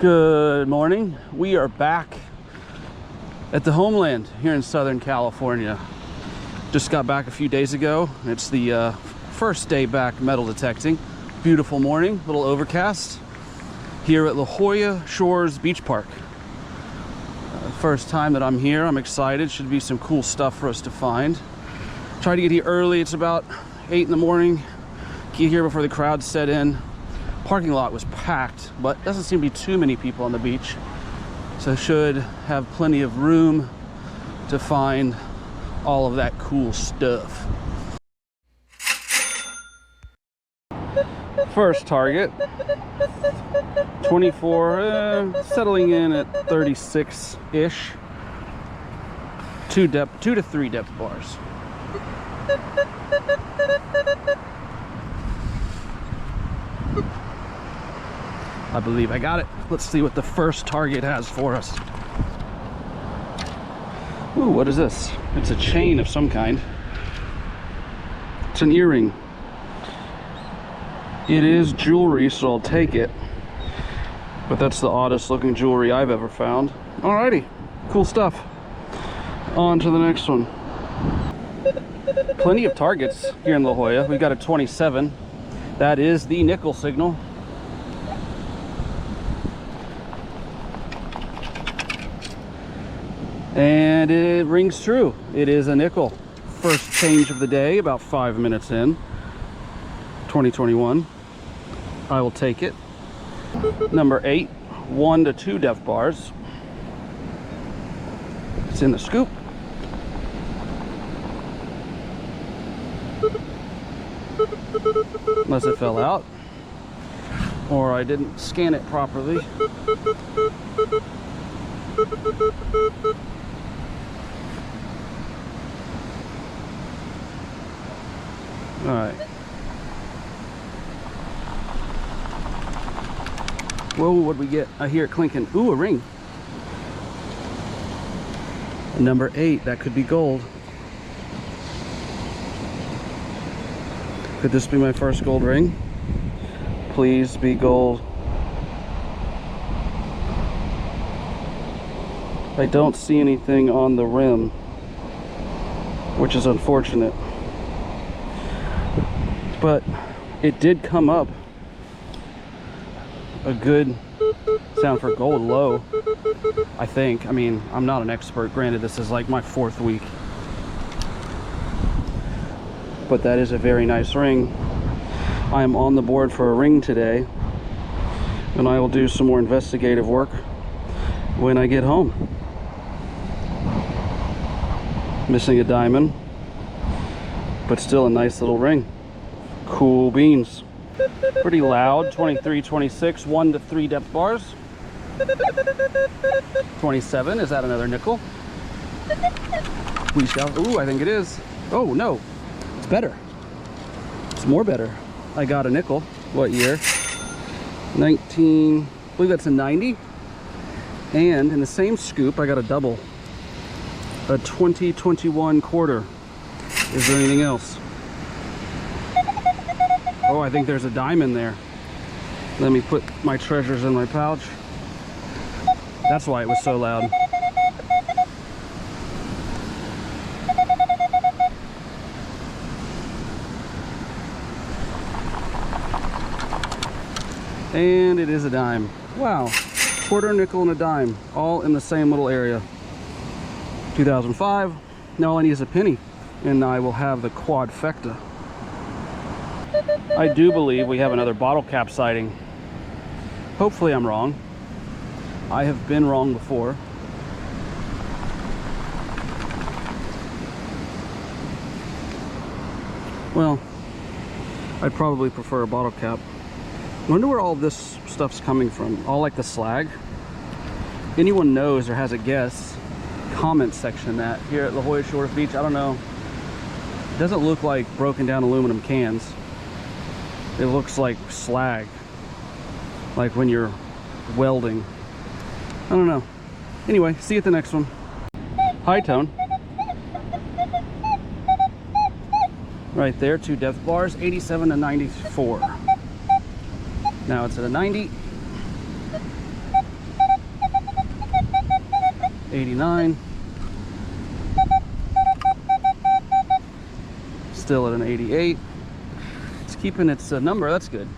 Good morning. We are back at the homeland here in Southern California. Just got back a few days ago. It's the first day back metal detecting. Beautiful morning, little overcast here at Jolla Shores Beach Park. First time that I'm here. I'm excited. Should be some cool stuff for us to find. Try to get here early. It's about 8 in the morning. Get here before the crowds set in. Parking lot was packed, but doesn't seem to be too many people on the beach, so should have plenty of room to find all of that cool stuff. First target, 24, settling in at 36-ish. 2 to 3 depth bars. I believe I got it. Let's see what the first target has for us. Ooh, what is this? It's a chain of some kind. It's an earring. It is jewelry, so I'll take it. But that's the oddest looking jewelry I've ever found. Alrighty, cool stuff. On to the next one. Plenty of targets here in La Jolla. We've got a 27. That is the nickel signal. And it rings true. It is a nickel. First change of the day, about 5 minutes in. 2021. I will take it. Number 8, 1 to 2 depth bars. It's in the scoop. Unless it fell out, or I didn't scan it properly. All right. Whoa, what'd we get? I hear it clinking. Ooh, a ring. Number 8, that could be gold. Could this be my first gold ring? Please be gold. I don't see anything on the rim, which is unfortunate. But it did come up a good sound for gold low, I think. I mean, I'm not an expert. Granted, this is like my 4th week. But that is a very nice ring. I am on the board for a ring today, and I will do some more investigative work when I get home. Missing a diamond, but still a nice little ring. Cool beans. Pretty loud. 23, 26, 1 to 3 depth bars. 27, is that another nickel? We shall. Ooh, I think it is. Oh no, it's better. It's more better. I got a nickel. What year? 19, I believe that's a 90. And in the same scoop, I got a double. A 2021 quarter. Is there anything else? Oh, I think there's a diamond there. Let me put my treasures in my pouch. That's why it was so loud. And it is a dime. Wow. Quarter, nickel, and a dime. All in the same little area. 2005. Now all I need is a penny, and I will have the quadfecta. I do believe we have another bottle cap sighting. Hopefully I'm wrong. I have been wrong before. Well, I'd probably prefer a bottle cap. I wonder where all this stuff's coming from. All like the slag. Anyone knows or has a guess, comment section that here at Jolla Shores Beach. I don't know. It doesn't look like broken down aluminum cans. It looks like slag, like when you're welding. I don't know. Anyway, see you at the next one. High tone. Right there, 2 depth bars, 87 to 94. Now it's at a 90. 89. Still at an 88. It's keeping its number, that's good.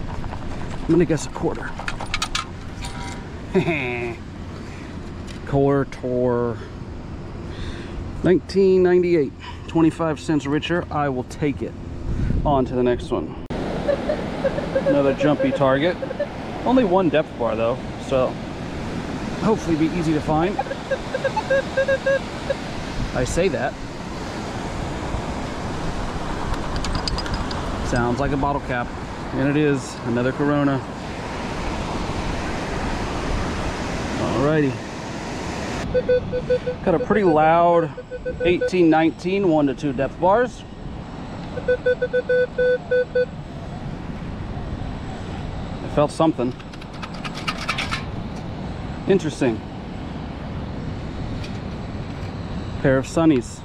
I'm gonna guess a quarter. Quarter. 1998. 25 cents richer. I will take it. On to the next one. Another jumpy target. Only one depth bar though, so hopefully be easy to find. I say that. Sounds like a bottle cap. And it is. Another Corona. Alrighty. Got a pretty loud 1819 1 to 2 depth bars. I felt something. Interesting. Pair of sunnies.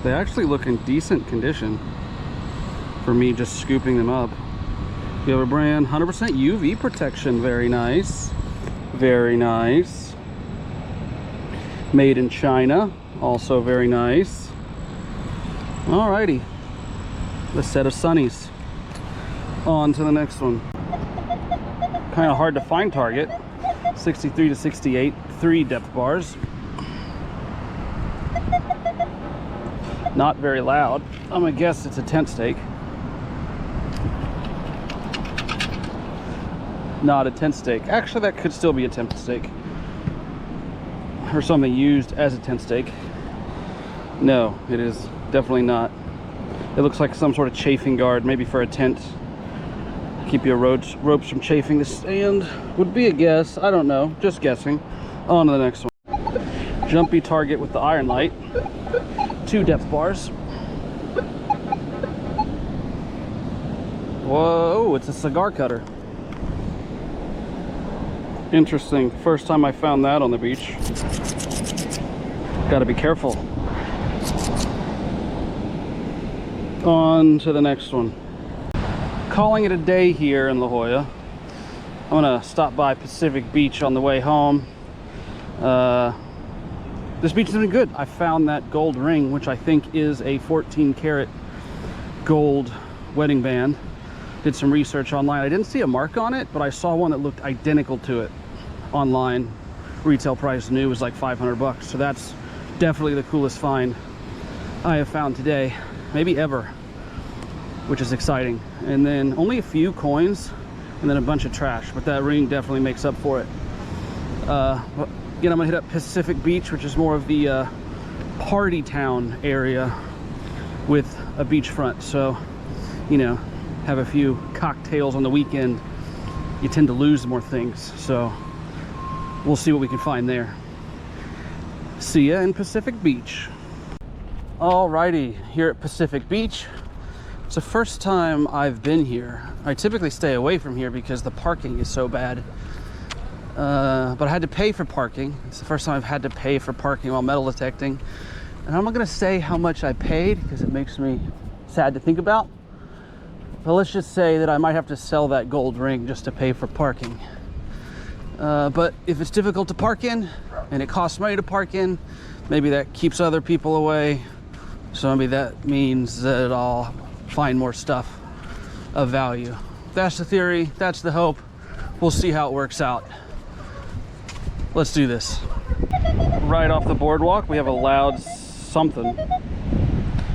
They actually look in decent condition for me just scooping them up. You have a brand 100% UV protection. Very nice. Very nice. Made in China. Also very nice. Alrighty. The set of sunnies. On to the next one. Kind of hard to find target. 63 to 68. 3 depth bars. Not very loud. I'm gonna guess it's a tent stake. Not a tent stake. Actually, that could still be a tent stake. Or something used as a tent stake. No, it is definitely not. It looks like some sort of chafing guard, maybe for a tent. Keep your ropes from chafing the stand. Would be a guess. I don't know. Just guessing. On to the next one. Jumpy target with the iron light. 2 depth bars. Whoa, it's a cigar cutter. Interesting. First time I found that on the beach. Gotta be careful. On to the next one. Calling it a day here in La Jolla. I'm gonna stop by Pacific Beach on the way home. This beach has been good. I found that gold ring, which I think is a 14 karat gold wedding band. Did some research online. I didn't see a mark on it, but I saw one that looked identical to it online. Retail price new was like 500 bucks. So that's definitely the coolest find I have found today, maybe ever, which is exciting. And then only a few coins and then a bunch of trash, but that ring definitely makes up for it. Again, I'm gonna hit up Pacific Beach, which is more of the party town area with a beachfront. So, you know, have a few cocktails on the weekend, you tend to lose more things. So we'll see what we can find there. See ya in Pacific Beach. Alrighty, here at Pacific Beach. It's the first time I've been here. I typically stay away from here because the parking is so bad. But I had to pay for parking. It's the first time I've had to pay for parking while metal detecting. And I'm not gonna say how much I paid because it makes me sad to think about. But let's just say that I might have to sell that gold ring just to pay for parking. But if it's difficult to park in and it costs money to park in, maybe that keeps other people away. So maybe that means that I'll find more stuff of value. That's the theory, that's the hope. We'll see how it works out. Let's do this. Right off the boardwalk, we have a loud something.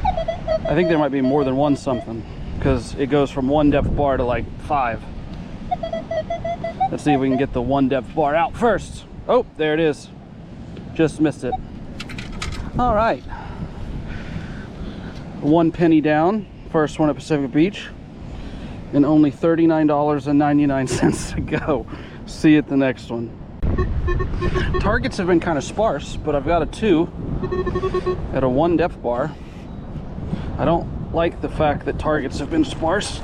I think there might be more than one something because it goes from 1 depth bar to like 5. Let's see if we can get the 1 depth bar out first. Oh, there it is. Just missed it. All right. 1 penny down. First one at Pacific Beach. And only $39.99 to go. See you at the next one. Targets have been kind of sparse, but I've got a 2 at a 1 depth bar. I don't like the fact that targets have been sparse,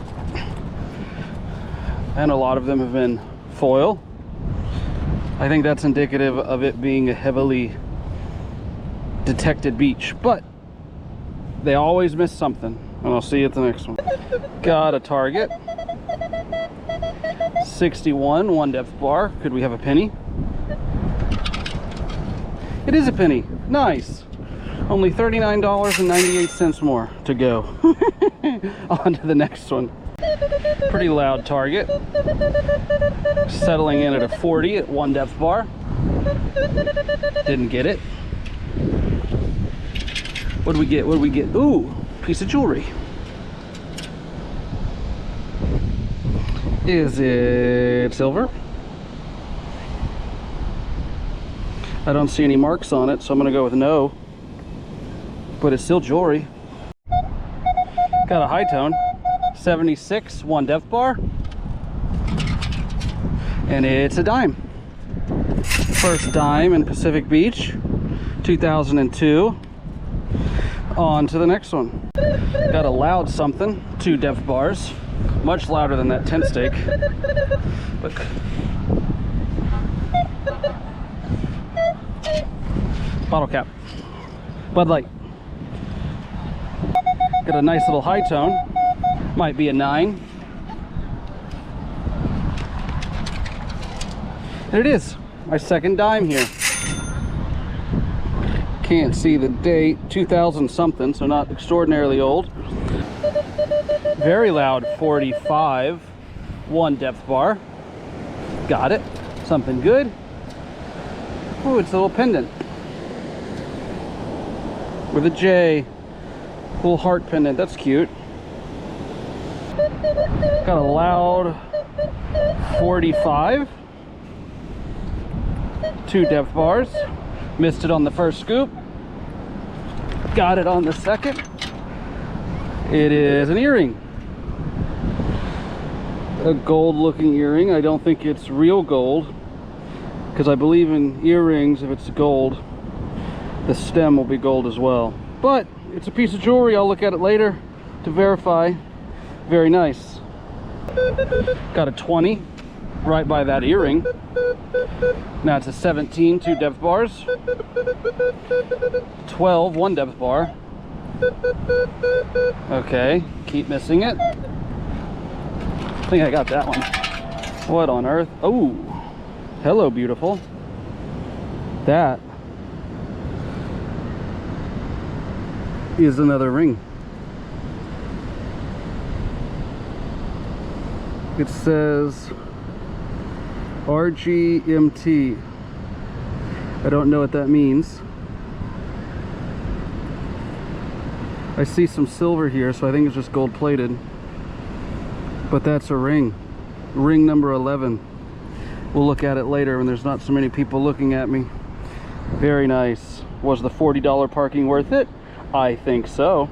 and a lot of them have been foil. I think that's indicative of it being a heavily detected beach, but they always miss something, and I'll see you at the next one. Got a target. 61, 1 depth bar. Could we have a penny? It is a penny. Nice. Only $39.98 more to go. On to the next one. Pretty loud target. Settling in at a 40 at 1 depth bar. Didn't get it. What do we get? What do we get? Ooh, piece of jewelry. Is it silver? I don't see any marks on it, so I'm gonna go with no. But it's still jewelry. Got a high tone. 76, 1 depth bar. And it's a dime. First dime in Pacific Beach, 2002. On to the next one. Got a loud something, 2 depth bars. Much louder than that tent stake. Look. Bottle cap. Bud Light. Got a nice little high tone. Might be a 9. And it is my second dime here. Can't see the date, 2000 something, so not extraordinarily old. Very loud 45, 1 depth bar. Got it. Something good. Oh, it's a little pendant with a J. Little heart pendant. That's cute. Got a loud 45. 2 depth bars. Missed it on the first scoop. Got it on the second. It is an earring. A gold looking earring. I don't think it's real gold, because I believe in earrings, if it's gold, the stem will be gold as well. But it's a piece of jewelry. I'll look at it later to verify. Very nice. Got a 20 right by that earring. Now it's a 17, 2 depth bars. 12, 1 depth bar. Okay, keep missing it. I think I got that one. What on earth? Oh, hello, beautiful. That is another ring. It says RGMT. I don't know what that means. I see some silver here, so I think it's just gold plated. But that's a ring. Ring number 11. We'll look at it later when there's not so many people looking at me. Very nice. Was the $40 parking worth it? I think so.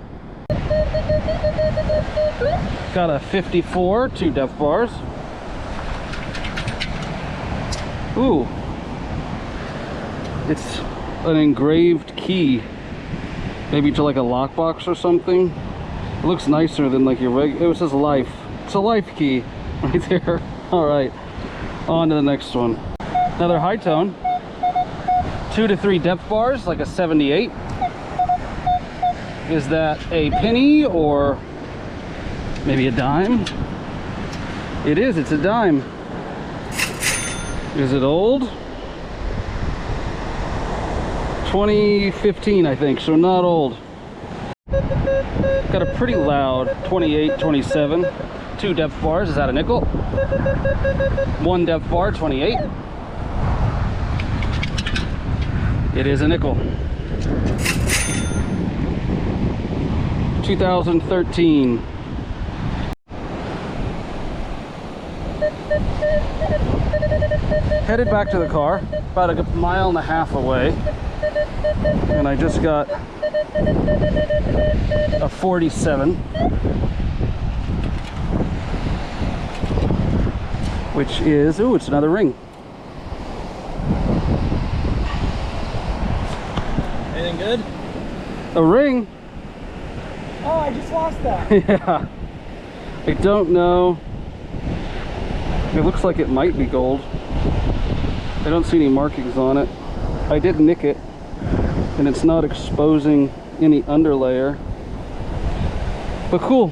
Got a 54, 2 depth bars. Ooh. It's an engraved key. Maybe to like a lockbox or something. It looks nicer than like your regular. It says life. It's a life key right there. All right, on to the next one. Another high tone. 2 to 3 depth bars, like a 78. Is that a penny or maybe a dime? It is, it's a dime. Is it old? 2015, I think, so not old. Got a pretty loud 28, 27. 2 depth bars. Is that a nickel? 1 depth bar, 28. It is a nickel. 2013. Headed back to the car, about a mile and a half away, and I just got a 47, which is, ooh, it's another ring. Anything good? A ring? Oh, I just lost that. Yeah. I don't know. It looks like it might be gold. I don't see any markings on it. I did nick it, and it's not exposing any underlayer. But cool.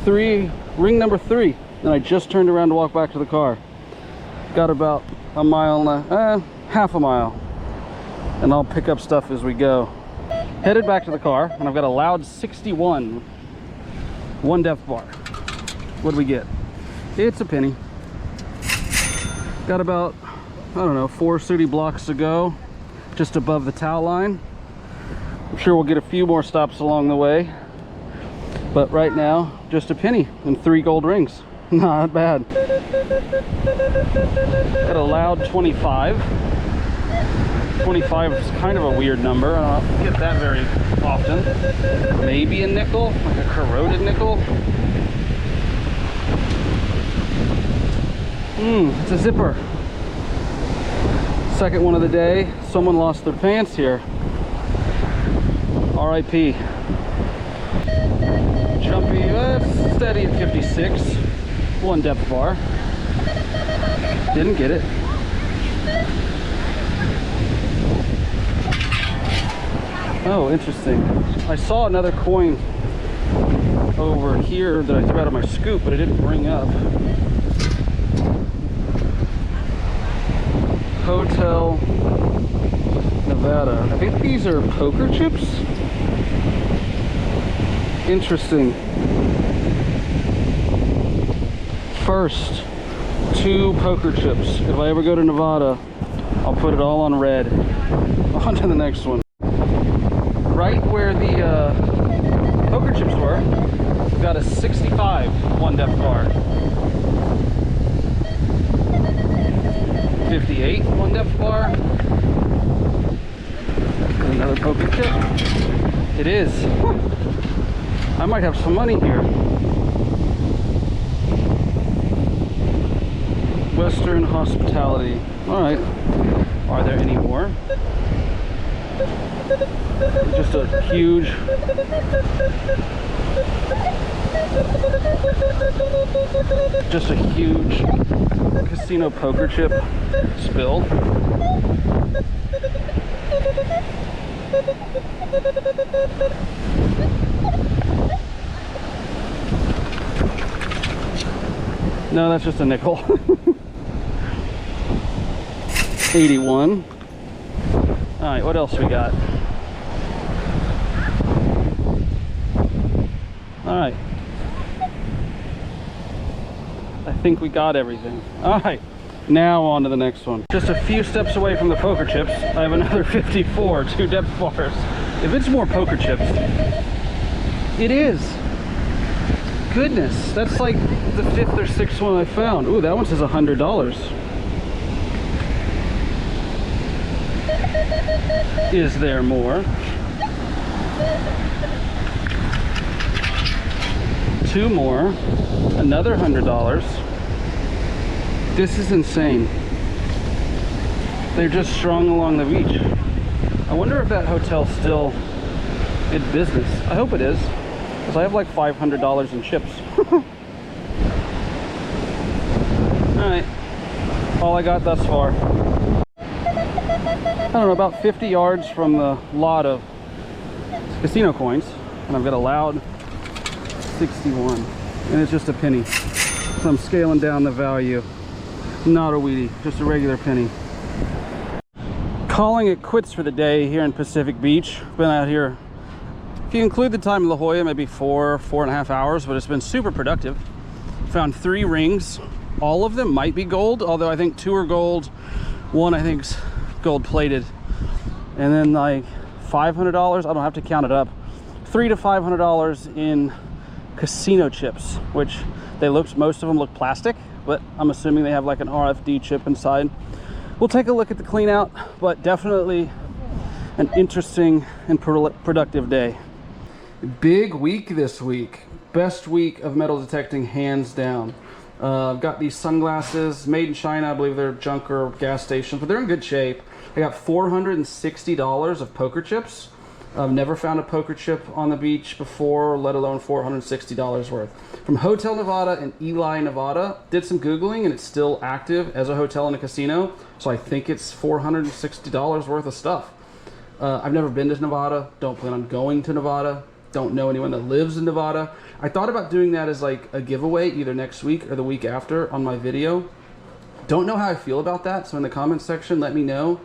Ring number 3. and I just turned around to walk back to the car. Got about a mile and half a mile, and I'll pick up stuff as we go. Headed back to the car, and I've got a loud 61, one depth bar. What do we get? It's a penny. Got about, I don't know, 4 city blocks to go, just above the towel line. I'm sure we'll get a few more stops along the way, but right now, just a penny and 3 gold rings. Not bad. Got a loud 25. 25 is kind of a weird number. I don't get that very often. Maybe a nickel, like a corroded nickel. It's a zipper. Second one of the day. Someone lost their pants here. R.I.P. Jumpy, steady at 56. One depth bar. Didn't get it. Oh, interesting. I saw another coin over here that I threw out of my scoop, but it didn't bring up. Hotel Nevada. I think these are poker chips. Interesting. First, 2 poker chips. If I ever go to Nevada, I'll put it all on red. On to the next one. Right where the poker chips were, we've got a 65 one depth bar. 58 one depth bar. Another poker chip. It is. I might have some money here. Western Hospitality. All right. Are there any more? Just a huge casino poker chip spill. No, that's just a nickel. 81. All right, what else we got? All right. I think we got everything. All right, now on to the next one. Just a few steps away from the poker chips, I have another 54, 2 depth bars. If it's more poker chips, it is. Goodness, that's like the 5th or 6th one I found. Ooh, that one says $100. Is there more? 2 more, another $100. This is insane. They're just strung along the beach. I wonder if that hotel's still in business. I hope it is, because I have like $500 in chips. All right, all I got thus far. I don't know, about 50 yards from the lot of casino coins, and I've got a loud 61, and it's just a penny. So I'm scaling down the value. Not a Wheatie, just a regular penny. Calling it quits for the day here in Pacific Beach. Been out here, if you include the time in La Jolla, maybe 4.5 hours, but it's been super productive. Found 3 rings. All of them might be gold, although I think 2 are gold. One I think's gold plated. And then like $500, I don't have to count it up, $300 to $500 in casino chips, which most of them look plastic, but I'm assuming they have like an RFD chip inside. We'll take a look at the clean out, but definitely an interesting and productive day. Big week this week. Best week of metal detecting, hands down. I've got these sunglasses made in China. I believe they're junk or gas stations, but they're in good shape. I got $460 of poker chips. I've never found a poker chip on the beach before, let alone $460 worth. From Hotel Nevada in Ely, Nevada. Did some Googling and it's still active as a hotel and a casino. So I think it's $460 worth of stuff. I've never been to Nevada. Don't plan on going to Nevada. don't know anyone that lives in Nevada. I thought about doing that as like a giveaway either next week or the week after on my video. Don't know how I feel about that, so in the comments section, let me know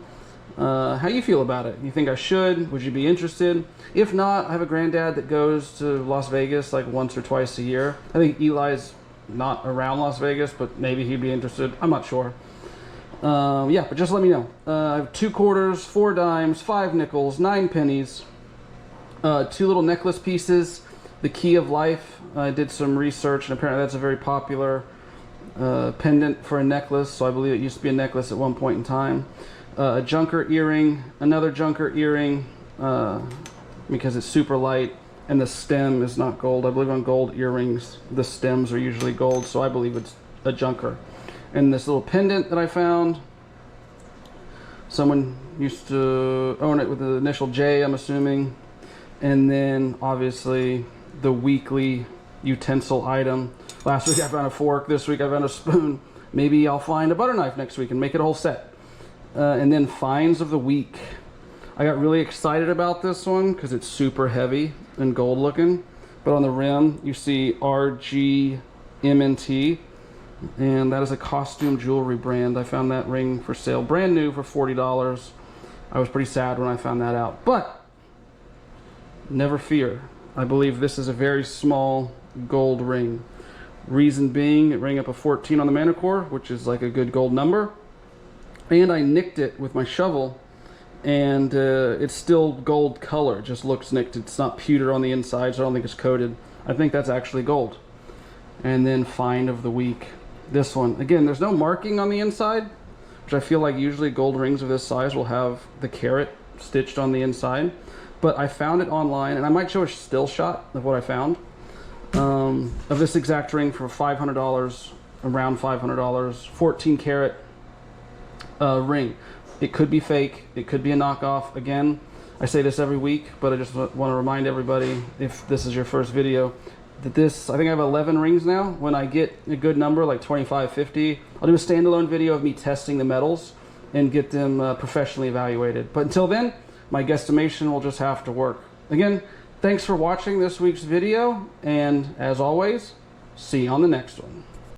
how you feel about it. You think I should? Would you be interested? If not, I have a granddad that goes to Las Vegas like once or twice a year. I think Eli's not around Las Vegas, but maybe he'd be interested. I'm not sure. Yeah, but just let me know. I have 2 quarters, 4 dimes, 5 nickels, 9 pennies, 2 little necklace pieces, the Key of Life. I did some research, and apparently that's a very popular pendant for a necklace, so I believe it used to be a necklace at one point in time. A junker earring, another junker earring, because it's super light, and the stem is not gold. I believe on gold earrings, the stems are usually gold, so I believe it's a junker. And this little pendant that I found, someone used to own it with the initial J, I'm assuming. And then obviously the weekly utensil item. Last week I found a fork, this week I found a spoon. Maybe I'll find a butter knife next week and make it a whole set. And then finds of the week. I got really excited about this one because it's super heavy and gold looking. But on the rim you see RGMNT. And that is a costume jewelry brand. I found that ring for sale, brand new, for $40. I was pretty sad when I found that out. But never fear. I believe this is a very small gold ring. Reason being, it rang up a 14 on the Manicore, which is like a good gold number. And I nicked it with my shovel, and it's still gold color. It just looks nicked. It's not pewter on the inside, so I don't think it's coated. I think that's actually gold. And then find of the week. This one, again, there's no marking on the inside, which I feel like usually gold rings of this size will have the carat stitched on the inside. But I found it online, and I might show a still shot of what I found of this exact ring for $500, around $500, 14 karat ring. It could be fake, it could be a knockoff. Again, I say this every week, but I just want to remind everybody, if this is your first video, that this, I think I have 11 rings now. When I get a good number, like 25, 50, I'll do a standalone video of me testing the metals and get them professionally evaluated. But until then, my guesstimation will just have to work. Again, thanks for watching this week's video, and as always, see you on the next one.